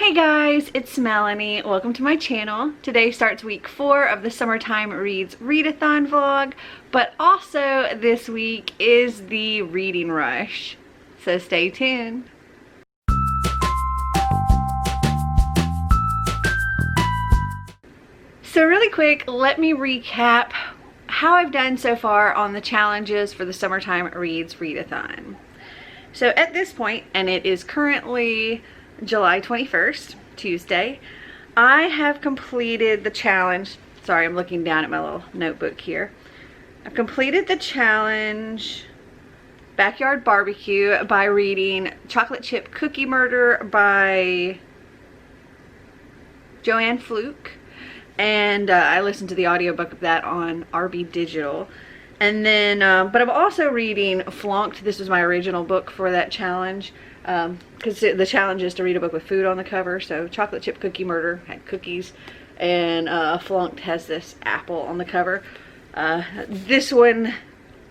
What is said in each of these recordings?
Hey guys, it's Melanie. Welcome to my channel. Today starts week 4 of the Summertime Reads ReadAthon vlog, but also this week is the reading rush. So stay tuned. So really quick, let me recap how I've done so far on the challenges for the Summertime Reads ReadAthon. So at this point, and it is currently July 21st, Tuesday, I have completed the challenge. Sorry, I'm looking down at my little notebook here. I've completed the challenge Backyard Barbecue by reading Chocolate Chip Cookie Murder by Joanne Fluke. And I listened to the audiobook of that on RB Digital. And then, but I'm also reading Flunked. This was my original book for that challenge. Because the challenge is to read a book with food on the cover. So Chocolate Chip Cookie Murder had cookies, and Flunked has this apple on the cover. This one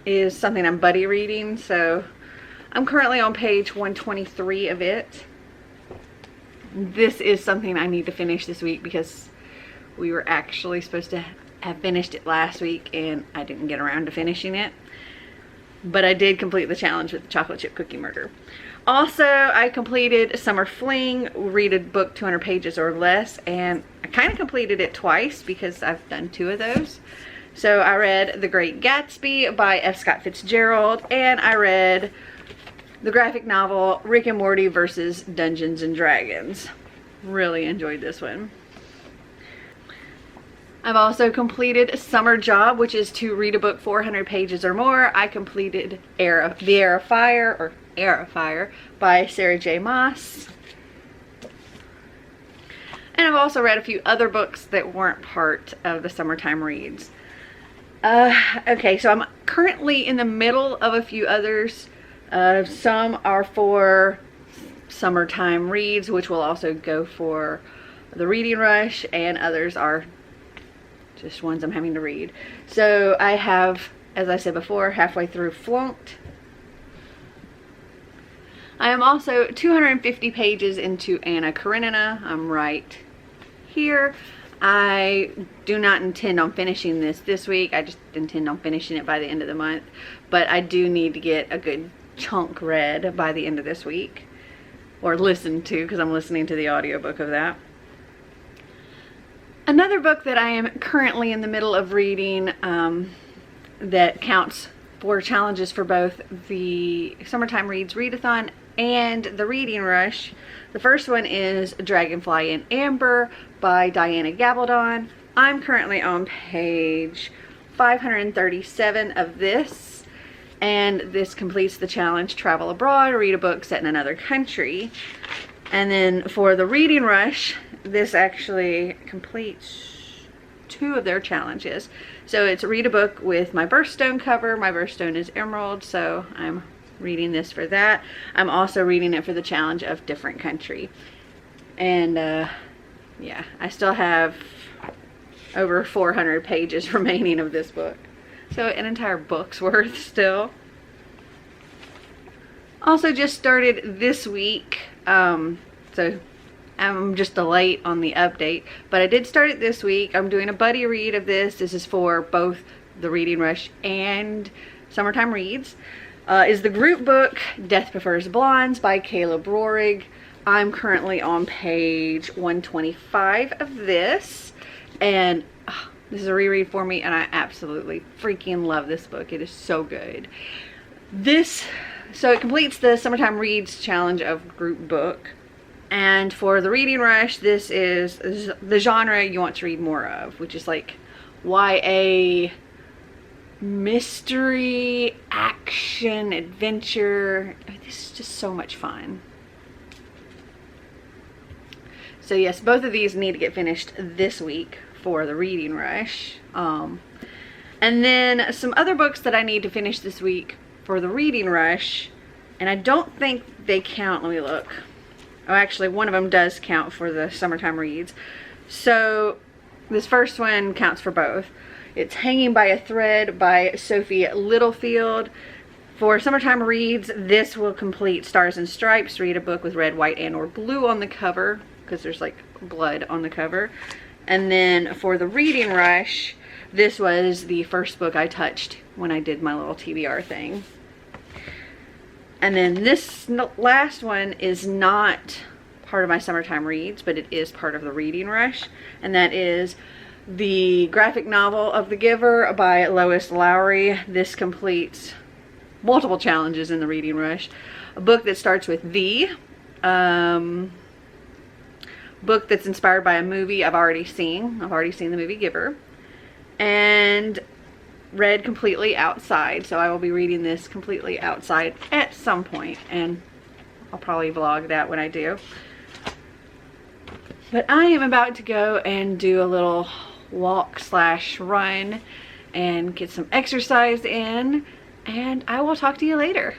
is something I'm buddy reading, so I'm currently on page 123 of it. This is something I need to finish this week because we were actually supposed to have finished it last week and I didn't get around to finishing it. But I did complete the challenge with the Chocolate Chip Cookie Murder. Also, I completed Summer Fling, read a book 200 pages or less, and I kind of completed it twice because I've done 2 of those. So I read The Great Gatsby by F. Scott Fitzgerald, and I read the graphic novel Rick and Morty vs. Dungeons and Dragons. Really enjoyed this one. I've also completed Summer Job, which is to read a book 400 pages or more. I completed The Heir of Fire by Sarah J. Maas. And I've also read a few other books that weren't part of the Summertime Reads. Okay, so I'm currently in the middle of a few others. Some are for Summertime Reads, which will also go for the Reading Rush, and others are just ones I'm having to read. So I have, as I said before, halfway through Flunked. I am also 250 pages into Anna Karenina. I'm right here. I do not intend on finishing this week. I just intend on finishing it by the end of the month. But I do need to get a good chunk read by the end of this week. Or listened to, because I'm listening to the audiobook of that. Another book that I am currently in the middle of reading that counts for challenges for both the Summertime Reads Readathon and the Reading Rush. The first one is Dragonfly in Amber by Diana Gabaldon. I'm currently on page 537 of this, and this completes the challenge Travel Abroad, read a book set in another country. And then for the Reading Rush, this actually completes 2 of their challenges. So it's read a book with my birthstone cover. My birthstone is emerald, so I'm reading this for that. I'm also reading it for the challenge of different country. And yeah, I still have over 400 pages remaining of this book. So an entire book's worth still. Also just started this week, so I'm just late on the update, but I did start it this week. I'm doing a buddy read of this. This is for both the Reading Rush and Summertime Reads. Is the group book Death Prefers Blondes by Caleb Roerig. I'm currently on page 125 of this, and this is a reread for me, and I absolutely freaking love this book. It is so good. So it completes the Summertime Reads challenge of group book. And for the Reading Rush, this is the genre you want to read more of, which is like YA, mystery, action, adventure. This is just so much fun. So yes, both of these need to get finished this week for the Reading Rush. And then some other books that I need to finish this week for the Reading Rush, and I don't think they count. Let me look. Oh, actually, one of them does count for the Summertime Reads. So this first one counts for both. It's Hanging by a Thread by Sophie Littlefield. For Summertime Reads, this will complete Stars and Stripes, read a book with red, white, and or blue on the cover. because there's like blood on the cover. And then for the reading rush, this was the first book I touched when I did my little TBR thing. And then this last one is not part of my summertime reads, but it is part of the reading rush. And that is the graphic novel of The Giver by Lois Lowry. This completes multiple challenges in the reading rush. A book that starts with the book that's inspired by a movie I've already seen. I've already seen the movie Giver. And read completely outside. So I will be reading this completely outside at some point, and I'll probably vlog that when I do. But I am about to go and do a little walk slash run and get some exercise in, and I will talk to you later.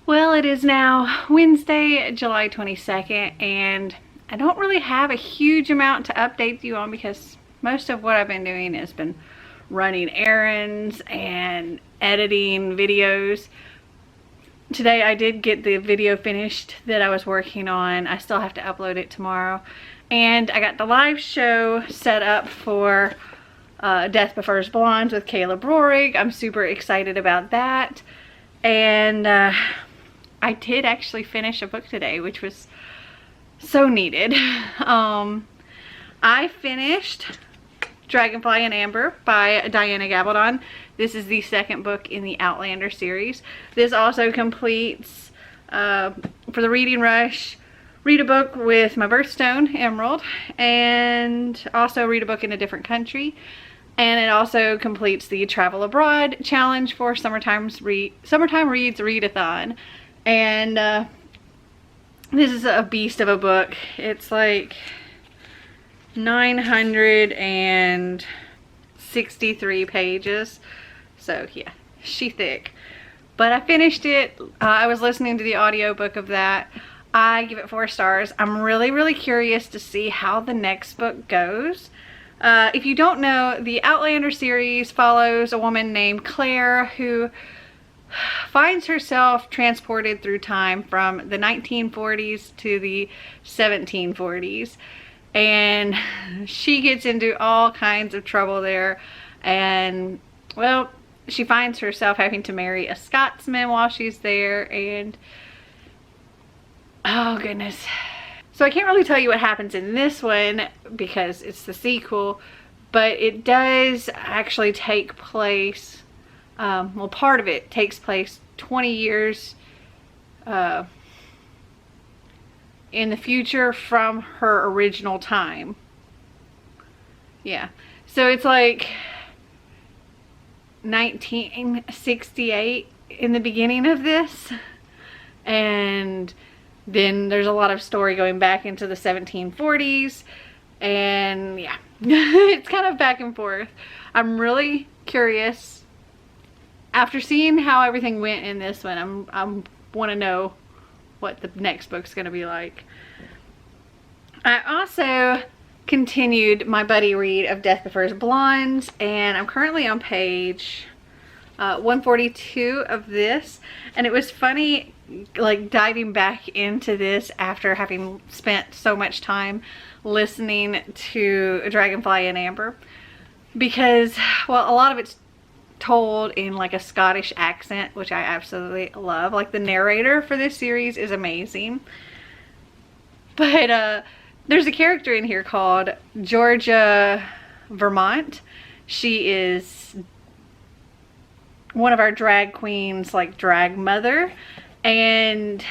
Well, it is now Wednesday, July 22nd, and I don't really have a huge amount to update you on because most of what I've been doing has been running errands and editing videos. Today I did get the video finished that I was working on. I still have to upload it tomorrow. And I got the live show set up for Death Prefers Blondes with Caleb Rohrig. I'm super excited about that. And I did actually finish a book today, which was so needed. I finished Dragonfly and Amber by Diana Gabaldon. This is the second book in the Outlander series. This also completes, for the reading rush, read a book with my birthstone, Emerald, and also read a book in a different country. And it also completes the Travel Abroad challenge for Summertime Reads ReadAthon. And this is a beast of a book. It's like 963 pages. So yeah, she thick. But I finished it. I was listening to the audiobook of that. I give it 4 stars. I'm really curious to see how the next book goes. If you don't know, the Outlander series follows a woman named Claire who finds herself transported through time from the 1940s to the 1740s. And she gets into all kinds of trouble there. And, well, she finds herself having to marry a Scotsman while she's there. And, oh goodness. So I can't really tell you what happens in this one because it's the sequel. But it does actually take place, well, part of it takes place 20 years in the future from her original time. Yeah. So it's like 1968 in the beginning of this. And then there's a lot of story going back into the 1740s. And yeah, it's kind of back and forth. I'm really curious. After seeing how everything went in this one, I want to know what the next book's going to be like. I also continued my buddy read of Death Prefers Blondes, and I'm currently on page 142 of this. And it was funny, like, diving back into this after having spent so much time listening to Dragonfly and Amber, because, well, a lot of it's told in like a Scottish accent, which I absolutely love. Like, the narrator for this series is amazing. But there's a character in here called Georgia Vermont. She is one of our drag queens, like drag mother, and,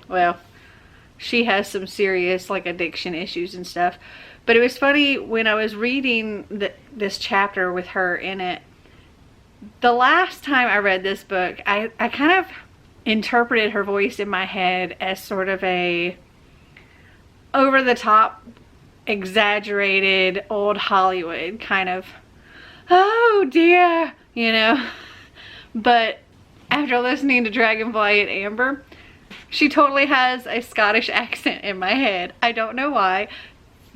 well, she has some serious like addiction issues and stuff. But it was funny when I was reading this chapter with her in it. The last time I read this book, I kind of interpreted her voice in my head as sort of a over-the-top, exaggerated, old Hollywood kind of, oh dear, you know. But after listening to Dragonfly and Amber, she totally has a Scottish accent in my head. I don't know why.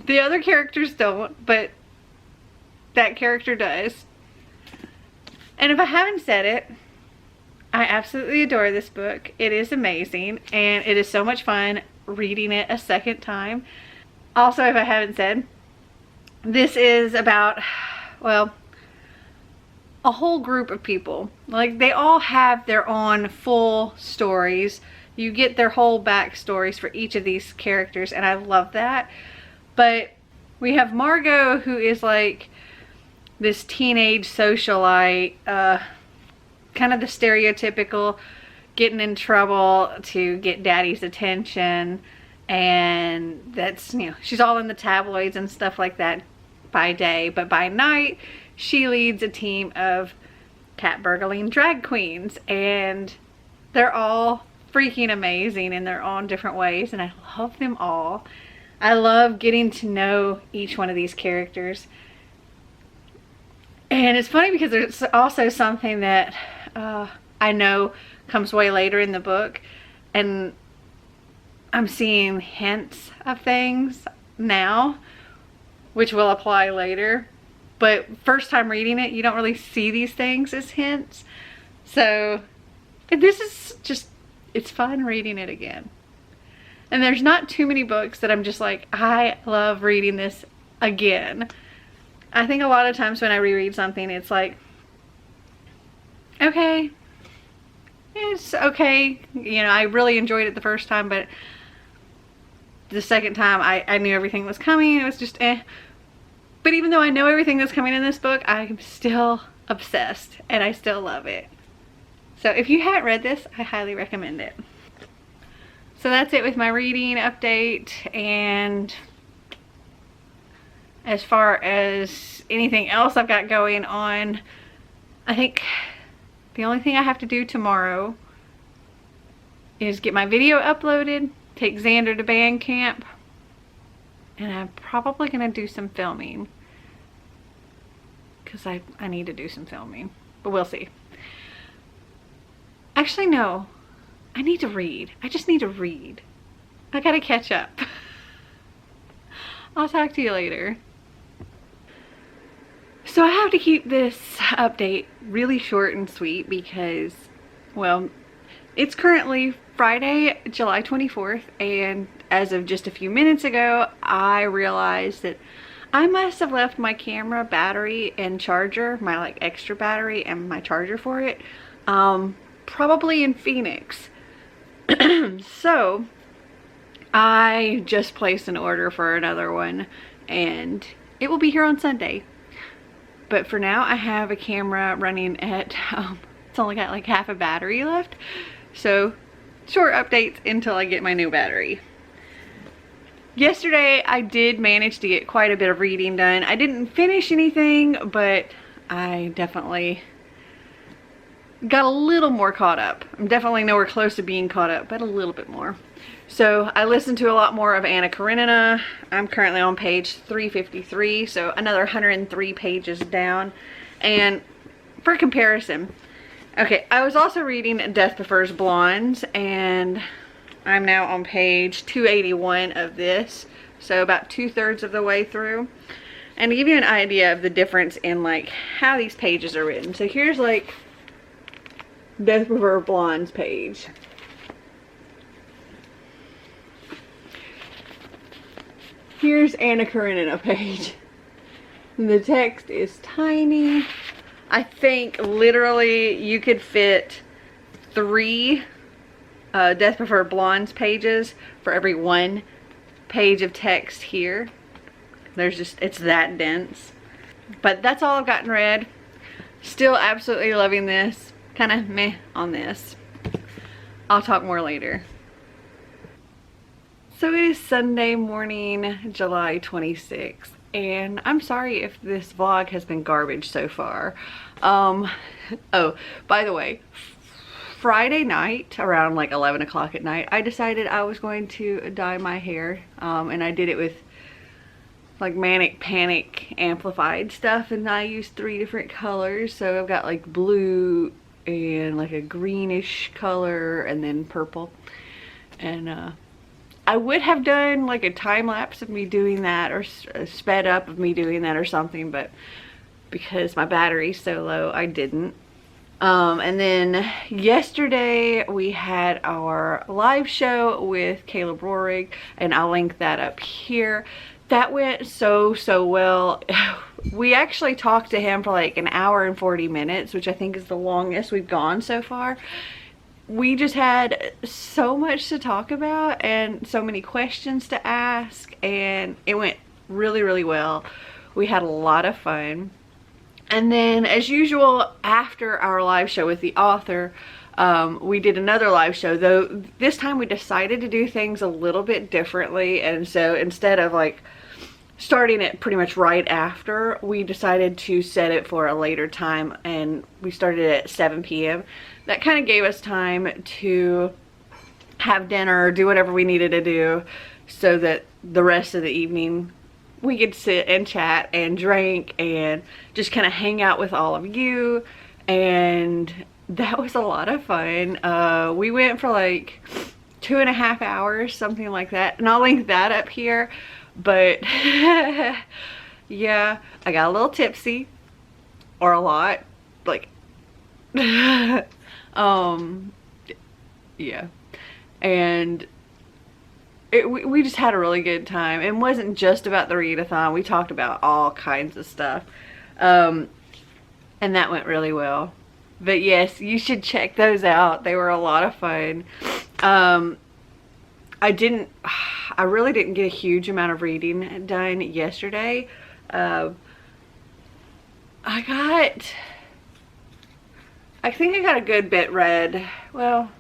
The other characters don't, but that character does. And if I haven't said it, I absolutely adore this book. It is amazing, and it is so much fun reading it a second time. Also, if I haven't said, this is about, well, a whole group of people. Like, they all have their own full stories. You get their whole backstories for each of these characters, and I love that. But we have Margot, who is like this teenage socialite, kind of the stereotypical getting in trouble to get daddy's attention, and that's, you know, she's all in the tabloids and stuff like that by day, but by night she leads a team of cat burgling drag queens, and they're all freaking amazing in their own different ways, and I love them all. I love getting to know each one of these characters. And it's funny because there's also something that I know comes way later in the book, and I'm seeing hints of things now which will apply later, but first time reading it, you don't really see these things as hints. So this is just, it's fun reading it again. And there's not too many books that I'm just like, I love reading this again. I think a lot of times when I reread something, it's like, okay, it's okay. You know, I really enjoyed it the first time, but the second time I knew everything was coming. It was just eh. But even though I know everything that's coming in this book, I'm still obsessed and I still love it. So if you haven't read this, I highly recommend it. So that's it with my reading update, and as far as anything else I've got going on, I think the only thing I have to do tomorrow is get my video uploaded, take Xander to band camp, and I'm probably going to do some filming because I need to do some filming, but we'll see. Actually, no, I need to read. I just need to read. I gotta catch up. I'll talk to you later. So I have to keep this update really short and sweet because, well, it's currently Friday, July 24th, and as of just a few minutes ago, I realized that I must have left my camera battery and charger, my like extra battery and my charger for it, probably in Phoenix. So I just placed an order for another one, and it will be here on Sunday. But for now, I have a camera running at, it's only got like half a battery left. So short updates until I get my new battery. Yesterday, I did manage to get quite a bit of reading done. I didn't finish anything, but I definitely got a little more caught up. I'm definitely nowhere close to being caught up, but a little bit more. So I listened to a lot more of Anna Karenina. I'm currently on page 353, so another 103 pages down. And for comparison, okay, I was also reading Death Prefers Blondes, and I'm now on page 281 of this, so about 2/3 of the way through. And to give you an idea of the difference in like how these pages are written, so here's like Death Prefers Blondes page. Here's Anna Karenina page. The text is tiny. I think literally you could fit 3 Death Prefers Blondes pages for every 1 page of text here. There's just, it's that dense. But that's all I've gotten read. Still absolutely loving this. Kind of meh on this. I'll talk more later. So it is Sunday morning, July 26th, and I'm sorry if this vlog has been garbage so far. Oh, by the way, Friday night, around like 11 o'clock at night, I decided I was going to dye my hair, and I did it with like Manic Panic amplified stuff, and I used 3 different colors. So I've got like blue and like a greenish color and then purple, and I would have done like a time lapse of me doing that, or a sped up of me doing that or something, but because my battery's so low, I didn't. And then yesterday we had our live show with Caleb Rohrig, and I'll link that up here. That went so well. We actually talked to him for like an hour and 40 minutes, which I think is the longest we've gone so far. We just had so much to talk about and so many questions to ask, and it went really well. We had a lot of fun. And then, as usual, after our live show with the author, we did another live show, though this time we decided to do things a little bit differently. And so instead of like starting it pretty much right after, we decided to set it for a later time, and we started at 7 p.m. That kind of gave us time to have dinner, do whatever we needed to do, so that the rest of the evening we could sit and chat and drink and just kind of hang out with all of you. And that was a lot of fun. We went for like 2.5 hours, something like that, and I'll link that up here. But yeah, I got a little tipsy, or a lot, like yeah, and we just had a really good time. It wasn't just about the readathon. We talked about all kinds of stuff, and that went really well. But yes, you should check those out. They were a lot of fun. I really didn't get a huge amount of reading done yesterday. I think I got a good bit read. Well,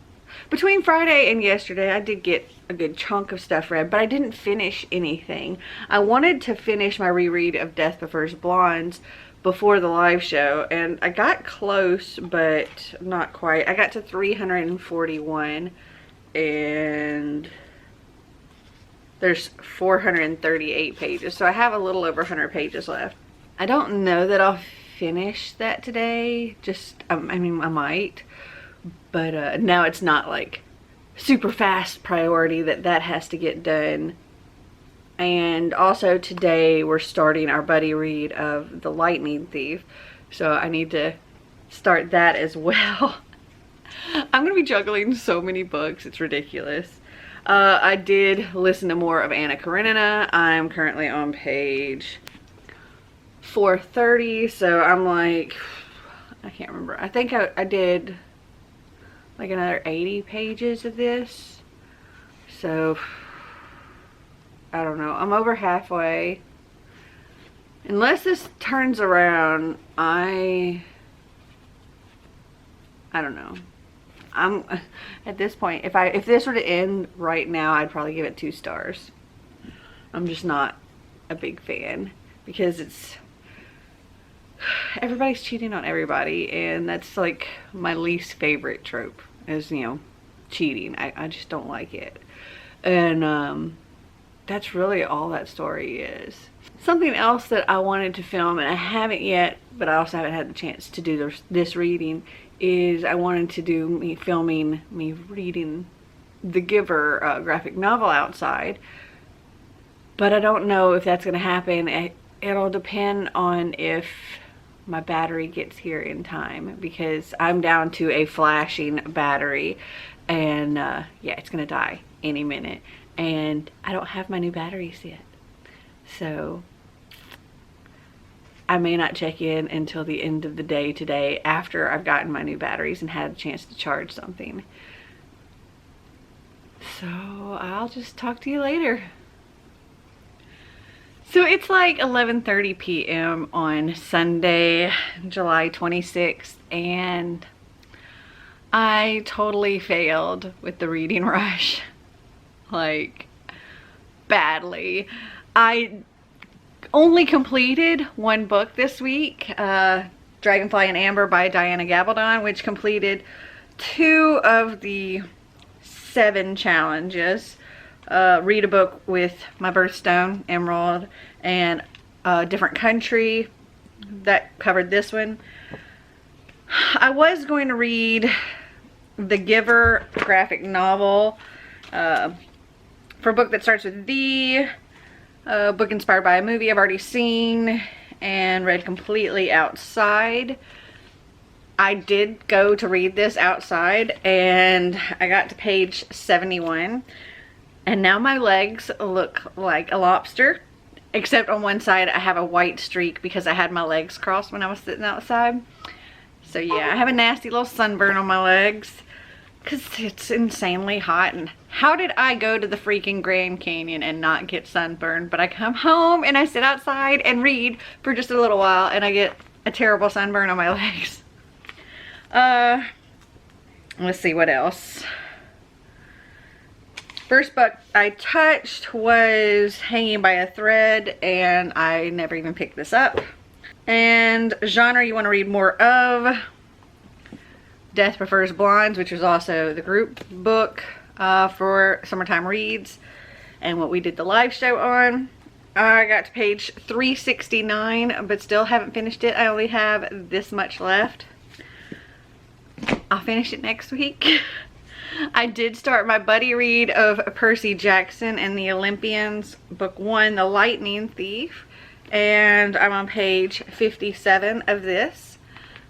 between Friday and yesterday, I did get a good chunk of stuff read, but I didn't finish anything. I wanted to finish my reread of Death Prefers Blondes before the live show, and I got close, but not quite. I got to 341, and there's 438 pages, so I have a little over 100 pages left. I don't know that I'll finish that today. I mean, I might, but now it's not like super fast priority that has to get done. And also today we're starting our buddy read of The Lightning Thief, so I need to start that as well. I'm gonna be juggling so many books, it's ridiculous. I did listen to more of Anna Karenina. I'm currently on page 430, so I'm like, I can't remember. I think I did like another 80 pages of this, so I don't know. I'm over halfway. Unless this turns around, I don't know. I'm at this point, if this were to end right now, I'd probably give it 2 stars. I'm just not a big fan, because everybody's cheating on everybody, and that's like my least favorite trope, is, you know, cheating. I just don't like it. And that's really all that story is. Something else that I wanted to film, and I haven't yet, but I also haven't had the chance to do this reading, is I wanted to do me reading the Giver graphic novel outside. But I don't know if that's going to happen. It'll depend on if my battery gets here in time, because I'm down to a flashing battery, and yeah, it's going to die any minute. And I don't have my new batteries yet, so I may not check in until the end of the day today, after I've gotten my new batteries and had a chance to charge something. So I'll just talk to you later. So it's like 11:30 p.m. on Sunday, July 26th, and I totally failed with the reading rush. Like, badly. I only completed 1 book this week, Dragonfly and Amber by Diana Gabaldon, which completed 2 of the 7 challenges. Read a book with my birthstone, Emerald, and a different country. That covered this one. I was going to read the Giver graphic novel, for a book that starts with D, a book inspired by a movie I've already seen and read completely outside. I did go to read this outside and I got to page 71 and now my legs look like a lobster, except on one side I have a white streak because I had my legs crossed when I was sitting outside. So yeah, I have a nasty little sunburn on my legs because it's insanely hot. And how did I go to the freaking Grand Canyon and not get sunburned? But I come home and I sit outside and read for just a little while and I get a terrible sunburn on my legs. Let's see what else. First book I touched was Hanging by a Thread, and I never even picked this up. And genre you want to read more of, Death Prefers Blondes, which was also the group book for Summertime Reads and what we did the live show on. I got to page 369 but still haven't finished it. I only have this much left. I'll finish it next week. I did start my buddy read of Percy Jackson and the Olympians, book 1, The Lightning Thief, and I'm on page 57 of this,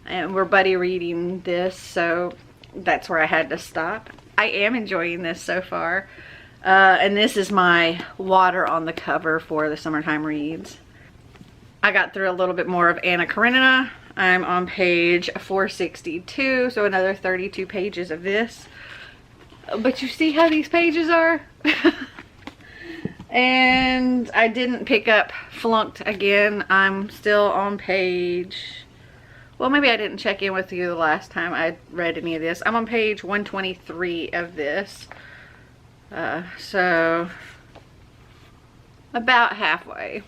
and we're buddy reading this, so that's where I had to stop. I am enjoying this so far, and this is my water on the cover for the Summertime Reads. I got through a little bit more of Anna Karenina. I'm on page 462, so another 32 pages of this. But you see how these pages are? And I didn't pick up Flunked again. I'm still on page... Well, maybe I didn't check in with you the last time I read any of this. I'm on page 123 of this. So, about halfway.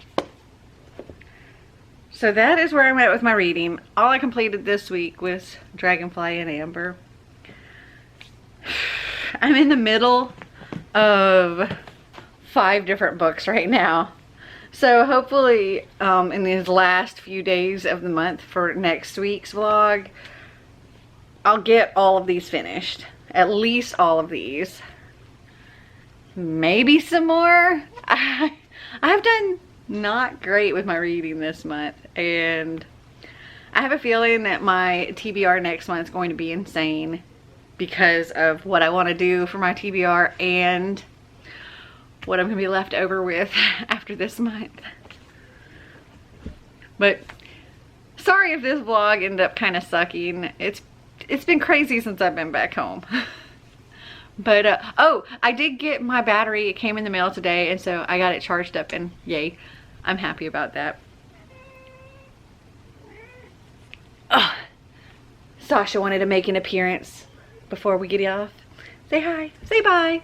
So that is where I'm at with my reading. All I completed this week was Dragonfly and Amber. I'm in the middle of 5 different books right now. So hopefully in these last few days of the month for next week's vlog, I'll get all of these finished. At least all of these. Maybe some more. I've done not great with my reading this month, and I have a feeling that my TBR next month is going to be insane because of what I want to do for my TBR and what I'm going to be left over with after this month. But sorry if this vlog ended up kind of sucking. It's been crazy since I've been back home. But oh, I did get my battery. It came in the mail today, and so I got it charged up, and yay, I'm happy about that. Oh, Sasha wanted to make an appearance before we get off. Say hi, say bye.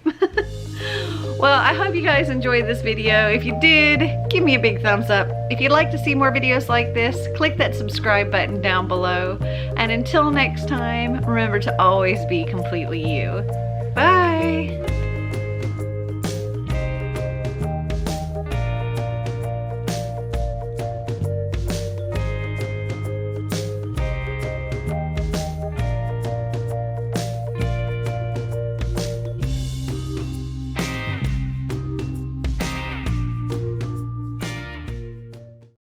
Well, I hope you guys enjoyed this video. If you did, give me a big thumbs up. If you'd like to see more videos like this, click that subscribe button down below. And until next time, remember to always be completely you. Bye.